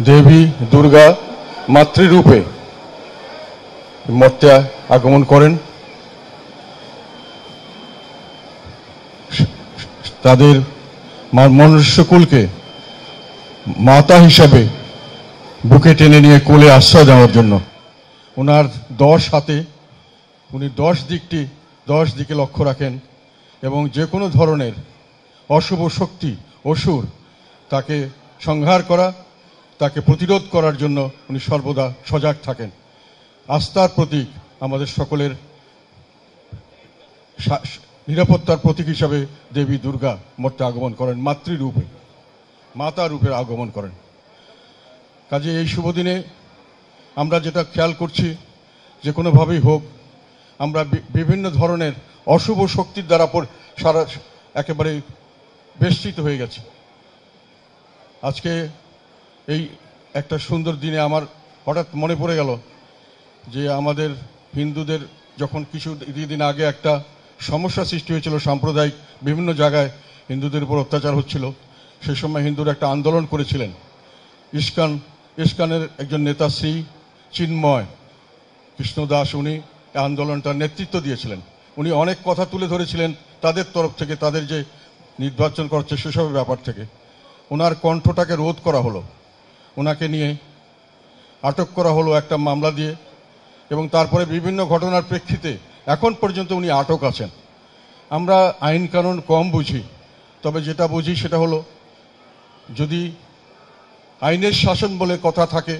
দেবী দুর্গা মাতৃরূপে মর্তে আগমন করেন। তাদের মনুষ্যকুলকে মাতা হিসাবে বুকে টেনে নিয়ে কোলে আশ্রয় দেওয়ার জন্য ওনার 10 হাতে উনি 10 দিকে লক্ষ্য রাখেন এবং যে কোনো ধরনের অশুভ শক্তি অসুর তাকে সংহার করা, তাকে প্রতিরোধ করার জন্য উনি সর্বদা সজাগ থাকেন। আস্থার প্রতীক, আমাদের সকলের নিরাপত্তার প্রতীক হিসাবে দেবী দুর্গা মর্তে আগমন করেন, মাতৃরূপে মাতা রূপে আগমন করেন। কাজে এই শুভ দিনে আমরা যেটা খেয়াল করছি, যে কোনোভাবেই হোক আমরা বিভিন্ন ধরনের অশুভ শক্তির দ্বারা সারা একেবারে বেষ্টিত হয়ে গেছে। আজকে এই একটা সুন্দর দিনে আমার হঠাৎ মনে পড়ে গেল যে আমাদের হিন্দুদের যখন কিছু দিন আগে একটা সমস্যা সৃষ্টি হয়েছিল, সাম্প্রদায়িক বিভিন্ন জায়গায় হিন্দুদের উপর অত্যাচার হচ্ছিল, সে সময় হিন্দুরা একটা আন্দোলন করেছিলেন। ইস্কনের একজন নেতা শ্রী চিন্ময় কৃষ্ণদাস, উনি আন্দোলনটার নেতৃত্ব দিয়েছিলেন। উনি অনেক কথা তুলে ধরেছিলেন তাদের তরফ থেকে, তাদের যে নির্বাচন করছে সেসবের ব্যাপার থেকে। ওনার কণ্ঠটাকে রোধ করা হলো, ওনাকে নিয়ে আটক করা হলো একটা মামলা দিয়ে, এবং তারপরে বিভিন্ন ঘটনার প্রেক্ষিতে এখন পর্যন্ত উনি আটক আছেন। আমরা আইন কানুন কম বুঝি, তবে যেটা বুঝি সেটা হলো যদি আইনের শাসন বলে কথা থাকে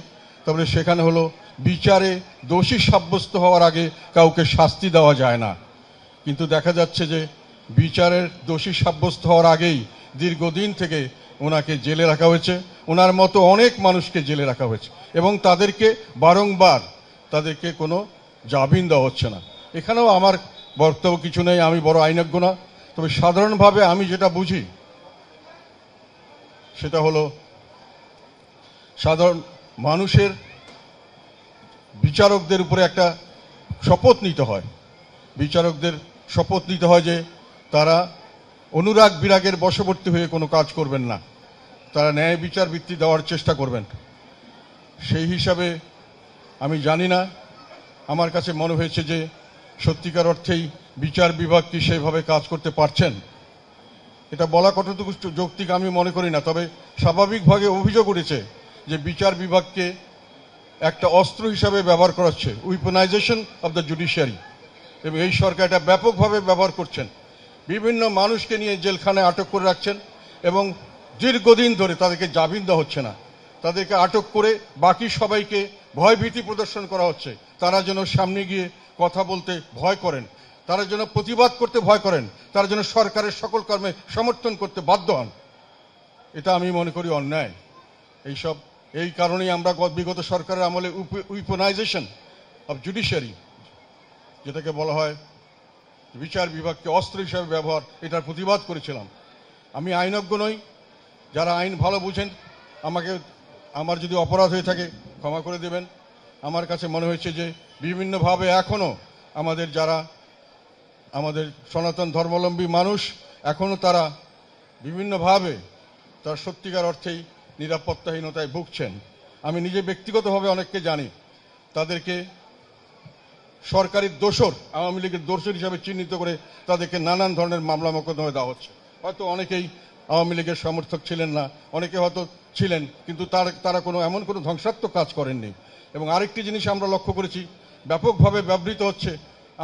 তবে সেখানে হলো বিচারে দোষী সাব্যস্ত হওয়ার আগে কাউকে শাস্তি দেওয়া যায় না। কিন্তু দেখা যাচ্ছে যে বিচারের দোষী সাব্যস্ত হওয়ার আগেই দীর্ঘদিন থেকে ওনাকে জেলে রাখা হয়েছে, ওনার মতো অনেক মানুষকে জেলে রাখা হয়েছে এবং তাদেরকে বারংবার তাদেরকে কোনো জামিন দেওয়া হচ্ছে না। এখানেও আমার বক্তব্য কিছু নেই, আমি বড় আইনজ্ঞ না, তবে সাধারণভাবে আমি যেটা বুঝি সেটা হলো সাধারণ মানুষের বিচারকদের উপরে একটা শপথ নিতে হয়। বিচারকদের শপথ নিতে হয় যে তারা অনুরাগ বিরাগের বশবর্তী হয়ে কোনো কাজ করবেন না, তারা ন্যায় বিচার ভিত্তি দেওয়ার চেষ্টা করবেন। সেই হিসাবে আমি জানি না, আমার কাছে মনে হয়েছে যে সত্যিকার অর্থেই বিচার বিভাগ কি সেইভাবে কাজ করতে পারছেন, এটা বলা কতটুকু যৌক্তিক আমি মনে করি না। তবে স্বাভাবিকভাবে অভিযোগ উঠেছে যে বিচার বিভাগকে একটা অস্ত্র হিসাবে ব্যবহার করা হচ্ছে, উইপনাইজেশন অব দ্য জুডিশিয়ারি, এবং এই সরকার এটা ব্যাপকভাবে ব্যবহার করছেন। বিভিন্ন মানুষকে নিয়ে জেলখানায় আটক করে রাখছেন এবং দীর্ঘদিন ধরে তাদেরকে জামিন দেওয়া হচ্ছে না, তাদেরকে আটক করে বাকি সবাইকে ভয়ভীতি প্রদর্শন করা হচ্ছে, তারা যেন সামনে গিয়ে কথা বলতে ভয় করেন, তারা যেন প্রতিবাদ করতে ভয় করেন, তারা যেন সরকারের সকল কর্মে সমর্থন করতে বাধ্য হন। এটা আমি মনে করি অন্যায়। এই কারণেই আমরা বিগত সরকারের আমলে উইপনাইজেশন অব জুডিশিয়ারি, যেটাকে বলা হয় বিচার বিভাগকে অস্ত্র হিসাবে ব্যবহার, এটার প্রতিবাদ করেছিলাম। আমি আইনজ্ঞ নই, যারা আইন ভালো বুঝেন আমার যদি অপরাধ হয়ে থাকে ক্ষমা করে দেবেন। আমার কাছে মনে হয়েছে যে বিভিন্নভাবে এখনও আমাদের সনাতন ধর্মাবলম্বী মানুষ এখনও তারা বিভিন্নভাবে তার সত্যিকার অর্থেই নিরাপত্তাহীনতায় ভুগছেন। আমি নিজে ব্যক্তিগতভাবে অনেককে জানি, তাদেরকে সরকারি দোসর, আওয়ামী লীগের দোসর হিসাবে চিহ্নিত করে তাদেরকে নানান ধরনের মামলা মোকদ্দমা দেওয়া হচ্ছে। হয়তো অনেকেই আওয়ামী লীগের সমর্থক ছিলেন না, অনেকে হয়তো ছিলেন, কিন্তু তারা এমন কোনো ধ্বংসাত্মক কাজ করেননি। এবং আরেকটি জিনিস আমরা লক্ষ্য করেছি, ব্যাপকভাবে ব্যবহৃত হচ্ছে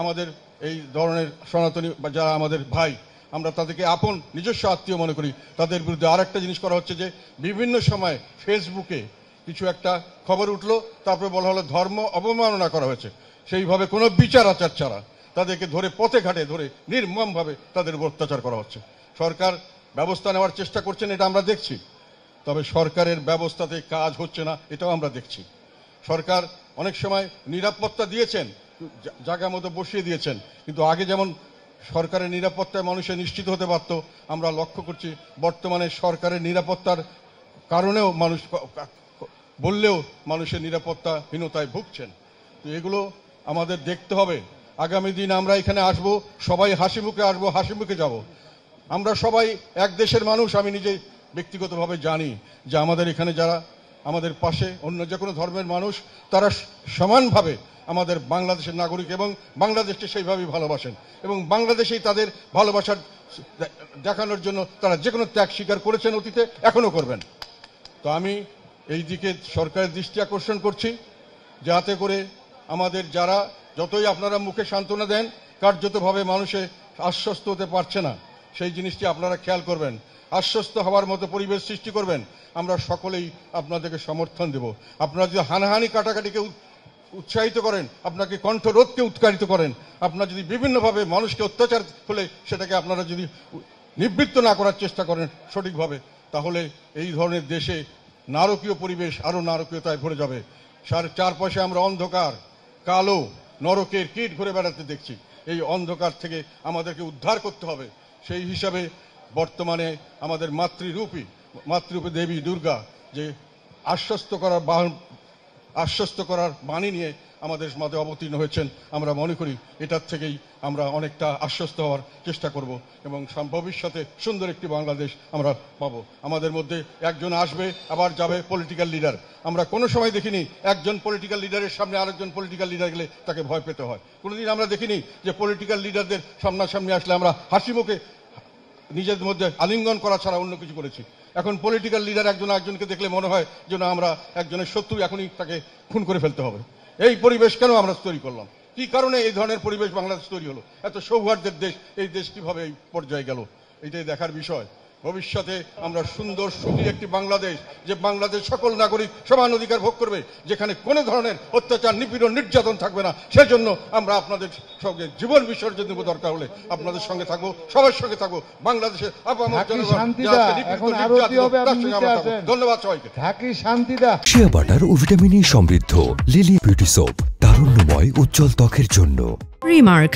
আমাদের এই ধরনের সনাতনী যারা আমাদের ভাই, আমরা তাদেরকে আপন নিজস্ব আত্মীয় মনে করি, তাদের বিরুদ্ধে আরেকটা জিনিস করা হচ্ছে যে বিভিন্ন সময় ফেসবুকে কিছু একটা খবর উঠলো, তারপরে বলা হলো ধর্ম অবমাননা করা হয়েছে, সেইভাবে কোনো বিচার আচার ছাড়া তাদেরকে ধরে পথে ঘাটে ধরে নির্মমভাবে তাদের উপর অত্যাচার করা হচ্ছে। সরকার ব্যবস্থা নেওয়ার চেষ্টা করছেন, এটা আমরা দেখছি, তবে সরকারের ব্যবস্থাতে কাজ হচ্ছে না, এটাও আমরা দেখছি। সরকার অনেক সময় নিরাপত্তা দিয়েছেন, জায়গা মতো বসিয়ে দিয়েছেন, কিন্তু আগে যেমন সরকারের নিরাপত্তায় মানুষের নিশ্চিত হতে পারত, আমরা লক্ষ্য করছি বর্তমানে সরকারের নিরাপত্তার কারণেও বললেও মানুষের নিরাপত্তাহীনতায় ভুগছেন। তো এগুলো আমাদের দেখতে হবে। আগামী দিন আমরা এখানে আসব, সবাই হাসি মুখে আসবো, হাসি মুখে যাব। আমরা সবাই এক দেশের মানুষ। আমি নিজে ব্যক্তিগতভাবে জানি যে আমাদের এখানে যারা আমাদের পাশে অন্য যে কোনো ধর্মের মানুষ তারা সমানভাবে আমাদের বাংলাদেশের নাগরিক এবং বাংলাদেশকে সেইভাবেই ভালোবাসেন এবং বাংলাদেশেই তাদের ভালোবাসার দেখানোর জন্য তারা যে কোনো ত্যাগ স্বীকার করেছেন অতীতে, এখনো করবেন। তো আমি এই দিকে সরকারের দৃষ্টি আকর্ষণ করছি, যাতে করে আমাদের যারা যতই আপনারা মুখে সান্ত্বনা দেন, কার্যতভাবে মানুষে আশ্বস্ত হতে পারছে না, সেই জিনিসটি আপনারা খেয়াল করবেন, আশ্বস্ত হওয়ার মতো পরিবেশ সৃষ্টি করবেন। আমরা সকলেই আপনাদেরকে সমর্থন দেব। আপনারা যদি হানাহানি কাটাকাটিকে উৎসাহিত করেন, আপনাকে কণ্ঠরোধকে উৎকারিত করেন, আপনারা যদি বিভিন্নভাবে মানুষকে অত্যাচার হলে সেটাকে আপনারা যদি নিবৃত্ত না করার চেষ্টা করেন সঠিকভাবে, তাহলে এই ধরনের দেশে নারকীয় পরিবেশ আরও নারকীয়তায় ভরে যাবে। চারপাশে আমরা অন্ধকার, কালো, নরকের কীট ঘুরে বেড়াতে দেখছি। এই অন্ধকার থেকে আমাদেরকে উদ্ধার করতে হবে। সেই হিসাবে বর্তমানে আমাদের মাতৃরূপী দেবী দুর্গা যে আশ্বস্ত করার বাণী নিয়ে আমাদের মাঝে অবতীর্ণ হয়েছেন, আমরা মনে করি এটার থেকেই আমরা অনেকটা আশ্বস্ত হওয়ার চেষ্টা করব এবং ভবিষ্যতে সুন্দর একটি বাংলাদেশ আমরা পাবো। আমাদের মধ্যে একজন আসবে আবার যাবে, পলিটিক্যাল লিডার। আমরা কোনো সময় দেখিনি একজন পলিটিক্যাল লিডারের সামনে আরেকজন পলিটিক্যাল লিডার গেলে তাকে ভয় পেতে হয়। কোনোদিন আমরা দেখিনি যে পলিটিক্যাল লিডারদের সামনাসামনি আসলে আমরা হাসি মুখে নিজের মধ্যে আলিঙ্গন করা ছাড়া অন্য কিছু করেছি। এখন পলিটিক্যাল লিডার একজনকে দেখলে মনে হয় যেন আমরা একজনের শত্রু, এখনই তাকে খুন করে ফেলতে হবে। এই পরিবেশ কেন আমরা তৈরি করলাম? কি কারণে এই ধরনের পরিবেশ বাংলাদেশ তৈরি হলো? এত সৌহার্দ্যের দেশ এই দেশ কিভাবে এই পর্যায়ে গেল, এটাই দেখার বিষয়। ভবিষ্যতে আমরা সুন্দর সুখী একটি বাংলাদেশ, যে বাংলাদেশ সকল নাগরিক সমান অধিকার ভোগ করবে, যেখানে কোনো ধরনের অত্যাচার, নিপীড়ন, নির্যাতন থাকবে না। সেজন্য আমরা আপনাদের সঙ্গে জীবন বিসর্জন দেব, দরকার হলে আপনাদের সঙ্গে থাকবো, সবার সঙ্গে থাকবো। বাংলাদেশের ধন্যবাদ সবাইকে। শিয়া বাটার ও ভিটামিন ই সমৃদ্ধ লিলি বিউটি সোপ, তারুণ্যময় উজ্জ্বল ত্বকের জন্য। রিমার্ক,